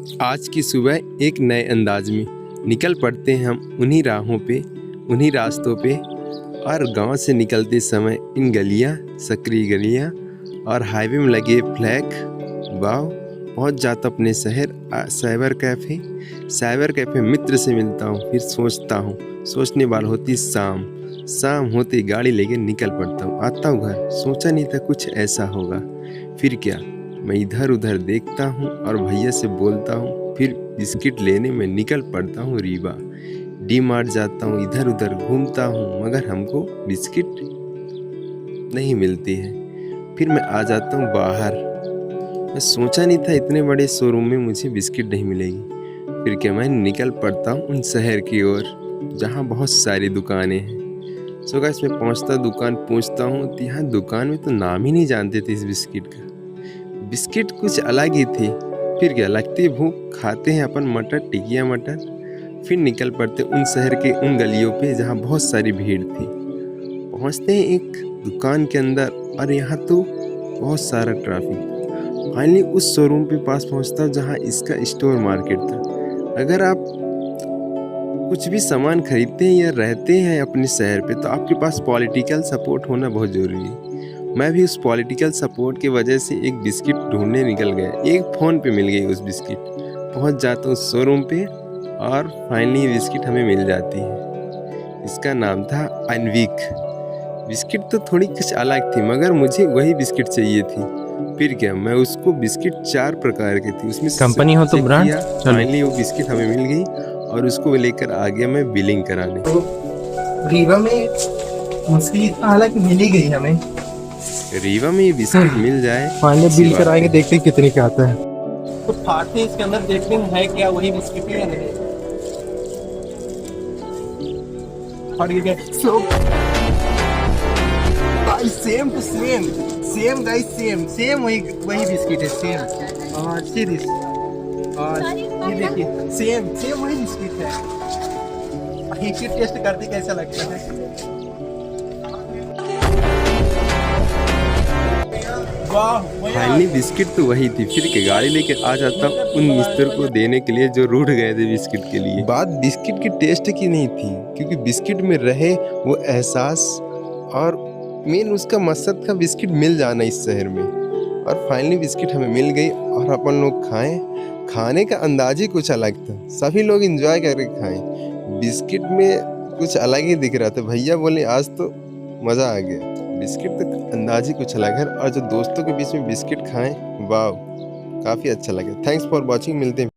आज की सुबह एक नए अंदाज में निकल पड़ते हैं हम उन्हीं राहों पे, उन्हीं रास्तों पे। और गांव से निकलते समय इन गलियां, सकरी गलियां और हाईवे में लगे फ्लैग, वाव, पहुंच जाता अपने शहर साइबर कैफ़े मित्र से मिलता हूं। फिर सोचता हूं, सोचने वाला होती शाम होते गाड़ी लेके निकल पड़ता हूं। आता हूं घर, सोचा नहीं था कुछ ऐसा होगा। फिर क्या, मैं इधर उधर देखता हूँ और भैया से बोलता हूँ। फिर बिस्किट लेने में निकल पड़ता हूँ रीवा। डी मार्ट जाता हूँ, इधर उधर घूमता हूँ, मगर हमको बिस्किट नहीं मिलती है। फिर मैं आ जाता हूँ बाहर। मैं सोचा नहीं था इतने बड़े शोरूम में मुझे बिस्किट नहीं मिलेगी। फिर क्या, मैं निकल पड़ता हूँ उन शहर की ओर जहाँ बहुत सारी दुकानें हैं। सो गाइस, मैं पहुँचता दुकान पूछता हूँ तो यहाँ दुकान में तो नाम ही नहीं जानते थे इस बिस्किट का। बिस्किट कुछ अलग ही थी। फिर क्या, लगती है भूख, खाते हैं अपन मटर, टिकिया मटर। फिर निकल पड़ते उन शहर के उन गलियों पे जहाँ बहुत सारी भीड़ थी। पहुँचते हैं एक दुकान के अंदर और यहाँ तो बहुत सारा ट्रैफिक। फाइनली उस शोरूम पे पास पहुँचता हूँ जहाँ इसका स्टोर मार्केट था। अगर आप कुछ भी सामान खरीदते हैं या रहते हैं अपने शहर पे तो आपके पास पॉलिटिकल सपोर्ट होना बहुत ज़रूरी है। मैं भी उस पॉलिटिकल सपोर्ट की वजह से एक बिस्किट ढूंढने निकल गया। एक फ़ोन पे मिल गई उस बिस्किट। पहुंच जाता हूँ शोरूम पे और फाइनली बिस्किट हमें मिल जाती है। इसका नाम था अनवीक। बिस्किट तो थोड़ी कुछ अलग थी मगर मुझे वही बिस्किट चाहिए थी। फिर क्या, मैं उसको बिस्किट 4 प्रकार की थी उसमें कंपनी हो तो चेक ब्रांड किया। फाइनली वो बिस्किट हमें मिल गई और उसको लेकर आ गया मैं बिलिंग कराने। तो रीवा में मुश्किल हालांकि मिल ही गई हमें। रीवा में ये बिस्किट मिल जाए फाइनली अच्छी बिल बात कराएंगे, है। देखते हैं कितने के आता है। तो फाड़ते हैं इसके अंदर, देखते हैं है क्या वही बिस्किट है या नहीं। फट गया so guys, same to same guys, same वही बिस्किट है, सेम। और सीरीज और ये देखिए, सेम वही बिस्किट है। एक टेस्ट करते कैसा लगता है। फाइनली बिस्किट तो वही थी। फिर के गाड़ी लेके आ जाता उन मिस्टर को देने के लिए जो रूठ गए थे बिस्किट के लिए। बात बिस्किट की टेस्ट की नहीं थी, क्योंकि बिस्किट में रहे वो एहसास और मेन उसका मकसद का बिस्किट मिल जाना इस शहर में। और फाइनली बिस्किट हमें मिल गई और अपन लोग खाएं। खाने का अंदाज ही कुछ अलग था, सभी लोग एंजॉय करके खाएं। बिस्किट में कुछ अलग ही दिख रहा था। भैया बोले आज तो मज़ा आ गया। बिस्किट तो अंदाज ही कुछ अलग है। और जो दोस्तों के बीच में बिस्किट खाएं, वाह, काफ़ी अच्छा लगा। थैंक्स फॉर वॉचिंग, मिलते हैं।